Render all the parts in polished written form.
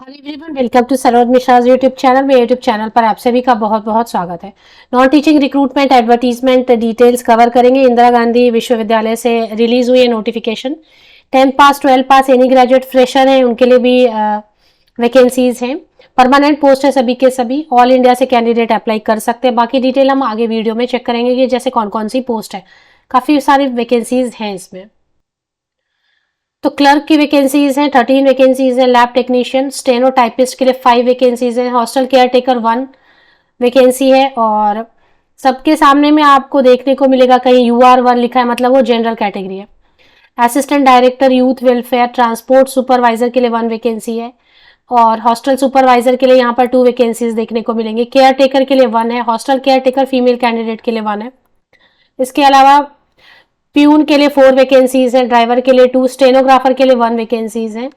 Hello everyone, welcome to Saroj Mishra's YouTube channel. मेरे YouTube channel पर आप सभी का बहुत बहुत स्वागत है। Non teaching recruitment advertisement details cover करेंगे। इंदिरा गांधी विश्वविद्यालय से रिलीज हुई है notification. 10th pass 12th pass any graduate fresher हैं उनके लिए भी वैकेंसीज हैं। परमानेंट पोस्ट है सभी के सभी। ऑल इंडिया से कैंडिडेट अप्लाई कर सकते हैं। बाकी डिटेल हम आगे वीडियो में चेक करेंगे कि जैसे कौन कौन सी पोस्ट है। काफ़ी सारी वैकेंसीज हैं इसमें। तो क्लर्क की वैकेंसीज हैं 13 वैकेंसीज हैं। लैब टेक्नीशियन स्टेनो टाइपिस्ट के लिए 5 वैकेंसीज हैं। हॉस्टल केयर टेकर 1 वैकेंसी है। और सबके सामने में आपको देखने को मिलेगा कहीं UR1 लिखा है, मतलब वो जनरल कैटेगरी है। Assistant director youth welfare transport supervisor के लिए 1 वैकेंसी है। और हॉस्टल सुपरवाइजर के लिए यहाँ पर 2 वैकेंसीज देखने को मिलेंगे। केयर टेकर के लिए 1 है। Hostel care taker female candidate के लिए 1 है। इसके अलावा प्यून के लिए 4 वैकेंसीज हैं। ड्राइवर के लिए 2, स्टेनोग्राफर के लिए 1 वैकेंसीज हैं,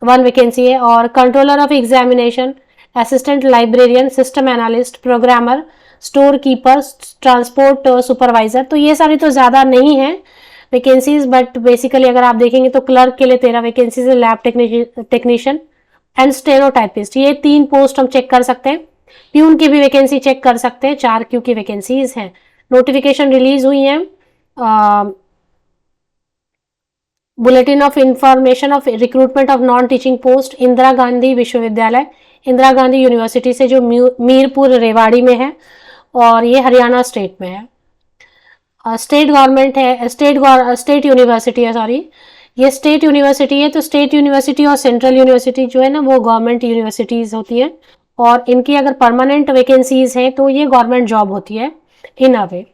1 वैकेंसी है। और controller of examination, assistant librarian, system analyst, programmer, store keeper, transport supervisor. तो ये सारी तो ज़्यादा नहीं है वैकेंसीज, बट बेसिकली अगर आप देखेंगे तो क्लर्क के लिए 13 वैकेंसीज है। लैब टेक्नीशियन एंड स्टेनोटाइपिस्ट, ये 3 पोस्ट हम चेक कर सकते हैं। प्यून की भी वैकेंसी चेक कर सकते हैं, 4 क्यू की वैकेंसीज हैं। नोटिफिकेशन रिलीज हुई है। Bulletin of information of recruitment of non teaching post, Indira Gandhi विश्वविद्यालय, इंदिरा गांधी यूनिवर्सिटी से, जो मीरपुर रेवाड़ी में है और ये हरियाणा स्टेट में है। स्टेट गवर्नमेंट है, स्टेट यूनिवर्सिटी है, सॉरी ये स्टेट यूनिवर्सिटी है। तो स्टेट यूनिवर्सिटी और सेंट्रल यूनिवर्सिटी जो है ना, वो गवर्नमेंट यूनिवर्सिटीज होती है। और इनकी अगर परमानेंट वैकेंसीज हैं तो ये गवर्नमेंट जॉब होती है इन अ वे।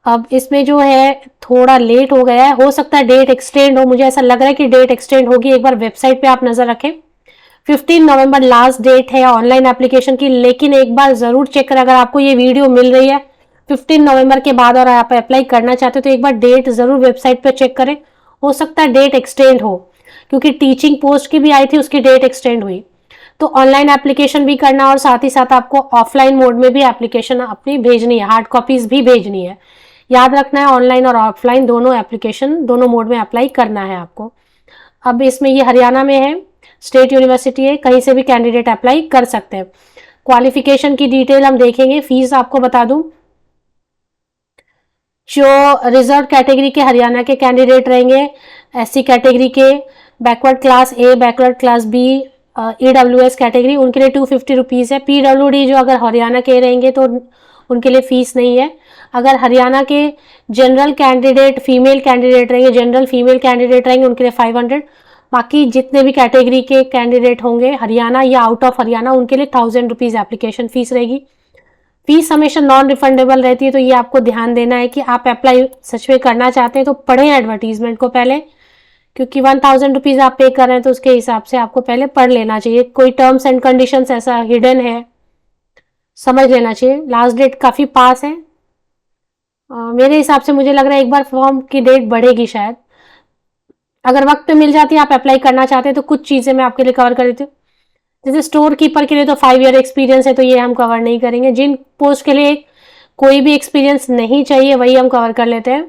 अब इसमें जो है थोड़ा लेट हो गया है, हो सकता है डेट एक्सटेंड हो। मुझे ऐसा लग रहा है कि डेट एक्सटेंड होगी। एक बार वेबसाइट पे आप नजर रखें। 15 नवंबर लास्ट डेट है ऑनलाइन एप्लीकेशन की। लेकिन एक बार जरूर चेक करें, अगर आपको ये वीडियो मिल रही है 15 नवंबर के बाद और आप अप्लाई करना चाहते हो तो एक बार डेट जरूर वेबसाइट पर चेक करें। हो सकता है डेट एक्सटेंड हो, क्योंकि टीचिंग पोस्ट की भी आई थी, उसकी डेट एक्सटेंड हुई। तो ऑनलाइन एप्लीकेशन भी करना और साथ ही साथ आपको ऑफलाइन मोड में भी एप्लीकेशन अपनी भेजनी है, हार्ड कॉपीज भी भेजनी है। याद रखना है ऑनलाइन और ऑफलाइन दोनों एप्लीकेशन दोनों मोड में अप्लाई करना है आपको। अब इसमें ये हरियाणा में है, स्टेट यूनिवर्सिटी है, कहीं से भी कैंडिडेट अप्लाई कर सकते हैं। क्वालिफिकेशन की डिटेल हम देखेंगे। फीस आपको बता दूं, जो रिजर्व कैटेगरी के हरियाणा के कैंडिडेट रहेंगे, SC कैटेगरी के, backward class A, backward class B, EWS category, उनके लिए 250 रुपीज़ है। PWD जो अगर हरियाणा के रहेंगे तो उनके लिए फीस नहीं है। अगर हरियाणा के जनरल कैंडिडेट फीमेल कैंडिडेट रहेंगे, जनरल फीमेल कैंडिडेट रहेंगे, उनके लिए 500। बाकी जितने भी कैटेगरी के कैंडिडेट होंगे हरियाणा या आउट ऑफ हरियाणा, उनके लिए 1000 रुपीज़ एप्लीकेशन फीस रहेगी। फीस हमेशा नॉन रिफंडेबल रहती है, तो ये आपको ध्यान देना है कि आप अप्लाई सच में करना चाहते हैं तो पढ़ें एडवर्टीजमेंट को पहले, क्योंकि 1000 रुपीज़ आप पे कर रहे हैं तो उसके हिसाब से आपको पहले पढ़ लेना चाहिए। कोई टर्म्स एंड कंडीशंस ऐसा हिडन है, समझ लेना चाहिए। लास्ट डेट काफ़ी पास है। मेरे हिसाब से मुझे लग रहा है एक बार फॉर्म की डेट बढ़ेगी शायद। अगर वक्त पे मिल जाती है, आप अप्लाई करना चाहते हैं तो कुछ चीज़ें मैं आपके लिए कवर कर देती हूँ। जैसे स्टोर कीपर के लिए तो 5 ईयर एक्सपीरियंस है, तो ये हम कवर नहीं करेंगे। जिन पोस्ट के लिए कोई भी एक्सपीरियंस नहीं चाहिए वही हम कवर कर लेते हैं।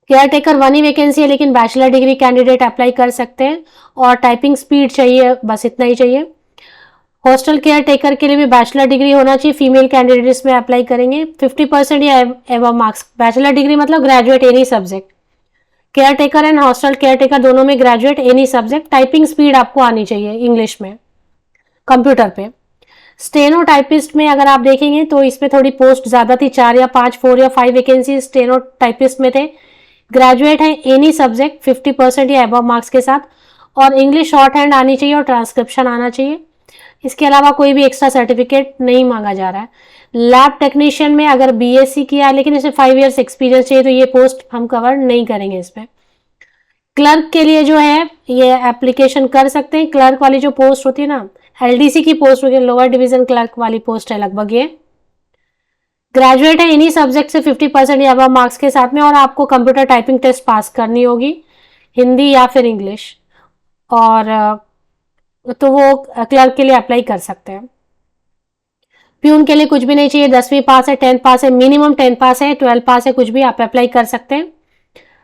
केयर टेकर 1 ही वैकेंसी है, लेकिन बैचलर डिग्री कैंडिडेट अप्लाई कर सकते हैं। और टाइपिंग स्पीड चाहिए, बस इतना ही चाहिए। हॉस्टल केयर टेकर के लिए भी बैचलर डिग्री होना चाहिए। फीमेल कैंडिडेट इसमें अप्लाई करेंगे। 50% या एवं मार्क्स। बैचलर डिग्री मतलब graduate any subject. Care taker and hostel care taker दोनों में graduate any subject. Typing speed आपको आनी चाहिए इंग्लिश में, कंप्यूटर पे। स्टेनो टाइपिस्ट में अगर आप देखेंगे तो इसमें थोड़ी पोस्ट ज़्यादा थी, 4 या 5, 4 या 5 वैकेंसी स्टेनो टाइपिस्ट में थे। ग्रेजुएट है एनी सब्जेक्ट 50% या अबव मार्क्स के साथ। और इंग्लिश शॉर्ट हैंड आनी चाहिए और ट्रांसक्रिप्शन आना चाहिए। इसके अलावा कोई भी एक्स्ट्रा सर्टिफिकेट नहीं मांगा जा रहा है। लैब टेक्नीशियन में अगर BSc किया है लेकिन इसे 5 ईयर्स एक्सपीरियंस चाहिए तो ये पोस्ट हम कवर नहीं करेंगे इसमें। क्लर्क के लिए जो है ये एप्लीकेशन कर सकते हैं। क्लर्क वाली जो पोस्ट होती है ना, LDC की पोस्ट होती है, लोअर डिवीजन क्लर्क वाली पोस्ट है लगभग ये। ग्रेजुएट है इन्हीं सब्जेक्ट से 50% या अबव मार्क्स के साथ में। और आपको कंप्यूटर टाइपिंग टेस्ट पास करनी होगी, हिंदी या फिर इंग्लिश। और तो वो क्लर्क के लिए अप्लाई कर सकते हैं। प्यून के लिए कुछ भी नहीं चाहिए, 10वीं पास है, 10th पास है, मिनिमम 10 पास है, 12 पास है, कुछ भी आप अप्लाई कर सकते हैं।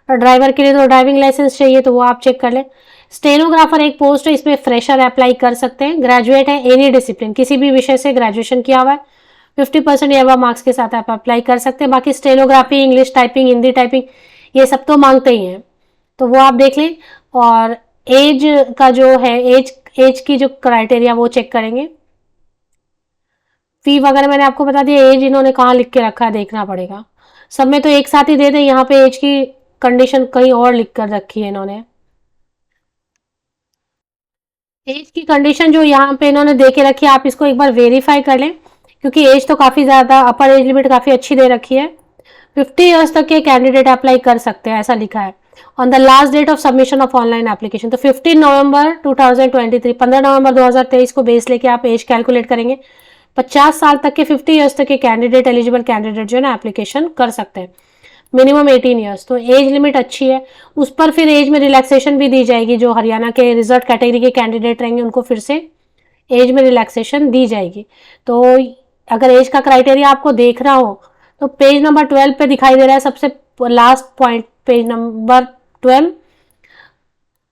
और ड्राइवर के लिए तो ड्राइविंग लाइसेंस चाहिए, तो वो आप चेक कर लें। स्टेनोग्राफर एक पोस्ट है, इसमें फ्रेशर अप्लाई कर सकते हैं। ग्रेजुएट है एनी डिसिप्लिन, किसी भी विषय से ग्रेजुएशन किया हुआ है, 50% या मार्क्स के साथ आप अप्लाई कर सकते हैं। बाकी stenography, English typing, Hindi typing, ये सब तो मांगते ही हैं, तो वो आप देख लें। और एज का जो है, एज की जो क्राइटेरिया वो चेक करेंगे। फी वगैरह मैंने आपको बता दिया। एज इन्होंने कहाँ लिख के रखा है देखना पड़ेगा, सब में तो एक साथ ही दे दें, यहाँ पे एज की कंडीशन कहीं और लिख कर रखी है इन्होंने। एज की कंडीशन जो यहाँ पे इन्होंने दे के रखी है, आप इसको एक बार वेरीफाई कर लें, क्योंकि एज तो काफ़ी ज़्यादा, अपर एज लिमिट काफ़ी अच्छी दे रखी है। 50 ईयर्स तक के कैंडिडेट अप्लाई कर सकते हैं, ऐसा लिखा है। On the last date of submission of online application, तो 15 नवंबर 2023, 15 नवंबर 2023 को बेस लेके आप एज कैलकुलेट करेंगे। 50 साल तक के, 50 ईयर्स तक के कैंडिडेट, एलिजिबल कैंडिडेट जो है ना एप्लीकेशन कर सकते हैं। मिनिमम 18 ईयर्स, तो एज लिमिट अच्छी है। उस पर फिर एज में रिलैक्सेशन भी दी जाएगी, जो हरियाणा के रिजर्व कैटेगरी के कैंडिडेट रहेंगे उनको फिर से एज में रिलैक्सेशन दी जाएगी। तो अगर एज का क्राइटेरिया आपको देखना हो तो पेज नंबर 12 पे दिखाई दे रहा है, सबसे last point, page number 12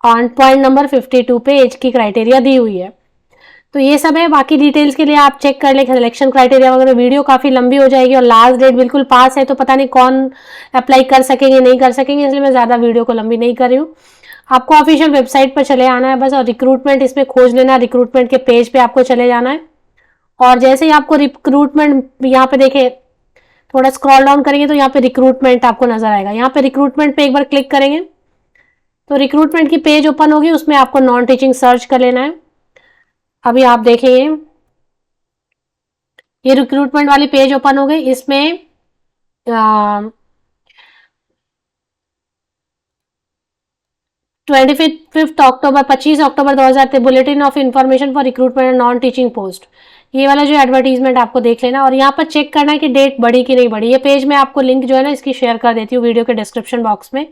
on point number 52 पे एज की क्राइटेरिया दी हुई है। तो ये सब है, बाकी डिटेल्स के लिए आप चेक कर लें सिलेक्शन क्राइटेरिया वगैरह। वीडियो काफ़ी लंबी हो जाएगी और लास्ट डेट बिल्कुल पास है, तो पता नहीं कौन अप्लाई कर सकेंगे नहीं कर सकेंगे, इसलिए मैं ज़्यादा वीडियो को लंबी नहीं कर रही हूँ। आपको ऑफिशियल वेबसाइट पर चले आना है बस, और रिक्रूटमेंट इसमें खोज लेना, रिक्रूटमेंट के पेज पे आपको चले जाना है। और जैसे ही आपको रिक्रूटमेंट यहाँ पे देखे, थोड़ा स्क्रॉल डाउन करेंगे तो यहाँ पे रिक्रूटमेंट आपको नजर आएगा। यहाँ पे रिक्रूटमेंट पे एक बार क्लिक करेंगे तो रिक्रूटमेंट की पेज ओपन होगी, उसमें आपको नॉन टीचिंग सर्च कर लेना है। अभी आप देखेंगे ये रिक्रूटमेंट वाली पेज ओपन हो गई, इसमें 25 अक्टूबर 2023 bulletin of information for recruitment non teaching post, ये वाला जो एडवर्टीजमेंट आपको देख लेना और यहाँ पर चेक करना है कि डेट बढ़ी कि नहीं बढ़ी। ये पेज में आपको लिंक जो है ना इसकी शेयर कर देती हूँ वीडियो के डिस्क्रिप्शन बॉक्स में,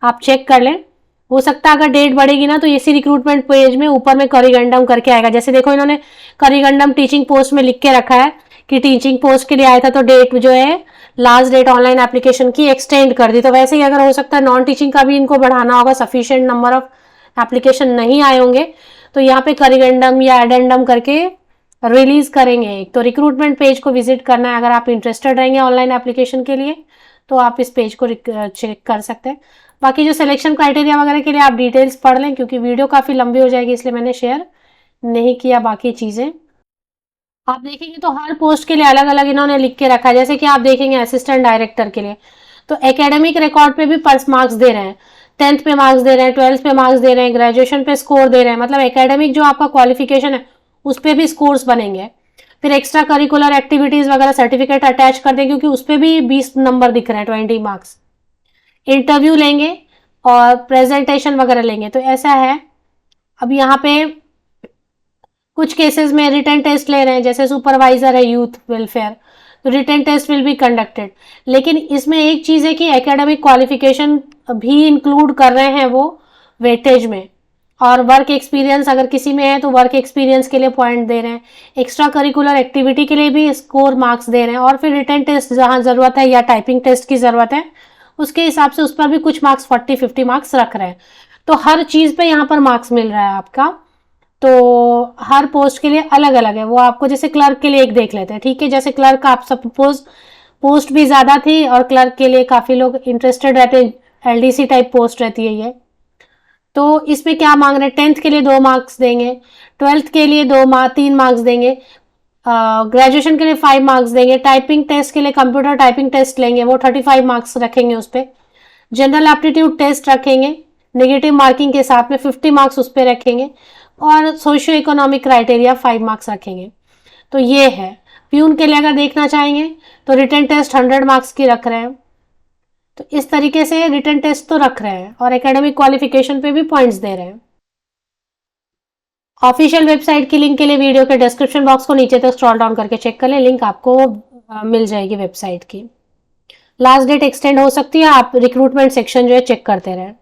आप चेक कर लें। हो सकता है अगर डेट बढ़ेगी ना तो इसी रिक्रूटमेंट पेज में ऊपर में करिगंडम करके आएगा। जैसे देखो इन्होंने करिगंडम टीचिंग पोस्ट में लिख के रखा है कि टीचिंग पोस्ट के लिए आया था, तो डेट जो है लास्ट डेट ऑनलाइन एप्लीकेशन की एक्सटेंड कर दी। तो वैसे ही अगर हो सकता है नॉन टीचिंग का भी इनको बढ़ाना होगा, सफिशिएंट नंबर ऑफ एप्लीकेशन नहीं आए होंगे, तो यहाँ पे करिगंडम या एडेंडम करके रिलीज करेंगे। तो रिक्रूटमेंट पेज को विजिट करना है अगर आप इंटरेस्टेड रहेंगे ऑनलाइन एप्लीकेशन के लिए, तो आप इस पेज को चेक कर सकते हैं। बाकी जो सिलेक्शन क्राइटेरिया वगैरह के लिए आप डिटेल्स पढ़ लें, क्योंकि वीडियो काफ़ी लंबी हो जाएगी इसलिए मैंने शेयर नहीं किया बाकी चीज़ें। आप देखेंगे तो हर पोस्ट के लिए अलग अलग इन्होंने लिख के रखा है। जैसे कि आप देखेंगे असिस्टेंट डायरेक्टर के लिए, तो एकेडमिक रिकॉर्ड पे भी पर्स मार्क्स दे रहे हैं, 10th पे मार्क्स दे रहे हैं, 12th पे मार्क्स दे रहे हैं, ग्रेजुएशन पे स्कोर दे रहे हैं। मतलब एकेडमिक जो आपका क्वालिफिकेशन है उस पर भी स्कोर्स बनेंगे। फिर एक्स्ट्रा करिकुलर एक्टिविटीज वगैरह सर्टिफिकेट अटैच कर दें, क्योंकि उस पर भी 20 नंबर दिख रहे हैं, 20 मार्क्स। इंटरव्यू लेंगे और प्रेजेंटेशन वगैरह लेंगे, तो ऐसा है। अब यहाँ पे कुछ केसेस में रिटन टेस्ट ले रहे हैं, जैसे सुपरवाइजर है यूथ वेलफेयर, तो written test will be conducted. लेकिन इसमें एक चीज़ है कि एकेडमिक क्वालिफिकेशन भी इंक्लूड कर रहे हैं वो वेटेज में, और वर्क एक्सपीरियंस अगर किसी में है तो वर्क एक्सपीरियंस के लिए पॉइंट दे रहे हैं, एक्स्ट्रा करिकुलर एक्टिविटी के लिए भी स्कोर मार्क्स दे रहे हैं, और फिर रिटन टेस्ट जहाँ ज़रूरत है या टाइपिंग टेस्ट की ज़रूरत है उसके हिसाब से उस पर भी कुछ मार्क्स 40-50 मार्क्स रख रहे हैं। तो हर चीज़ पे यहाँ पर मार्क्स मिल रहा है आपका। तो हर पोस्ट के लिए अलग अलग है वो, आपको जैसे क्लर्क के लिए एक देख लेते हैं, ठीक है। जैसे क्लर्क आप सपोज पोस्ट भी ज़्यादा थी और क्लर्क के लिए काफ़ी लोग इंटरेस्टेड रहते हैं, एलडीसी टाइप पोस्ट रहती है ये। तो इसमें क्या मांग रहे हैं, 10th के लिए 2 मार्क्स देंगे, 12th के लिए 3 मार्क्स देंगे, ग्रेजुएशन के लिए 5 मार्क्स देंगे, टाइपिंग टेस्ट के लिए कंप्यूटर टाइपिंग टेस्ट लेंगे वो 35 मार्क्स रखेंगे उस पर, जनरल एप्टीट्यूड टेस्ट रखेंगे नेगेटिव मार्किंग के साथ में 50 मार्क्स उस पर रखेंगे, और सोशियो इकोनॉमिक क्राइटेरिया 5 मार्क्स रखेंगे। तो ये है। प्यून के लिए अगर देखना चाहेंगे तो रिटन टेस्ट 100 मार्क्स की रख रहे हैं। तो इस तरीके से रिटन टेस्ट तो रख रहे हैं और एकेडमिक क्वालिफिकेशन पे भी पॉइंट्स दे रहे हैं। ऑफिशियल वेबसाइट की लिंक के लिए वीडियो के डिस्क्रिप्शन बॉक्स को नीचे तक स्क्रॉल डाउन करके चेक कर लें, लिंक आपको मिल जाएगी वेबसाइट की। लास्ट डेट एक्सटेंड हो सकती है, आप रिक्रूटमेंट सेक्शन जो है चेक करते रहें।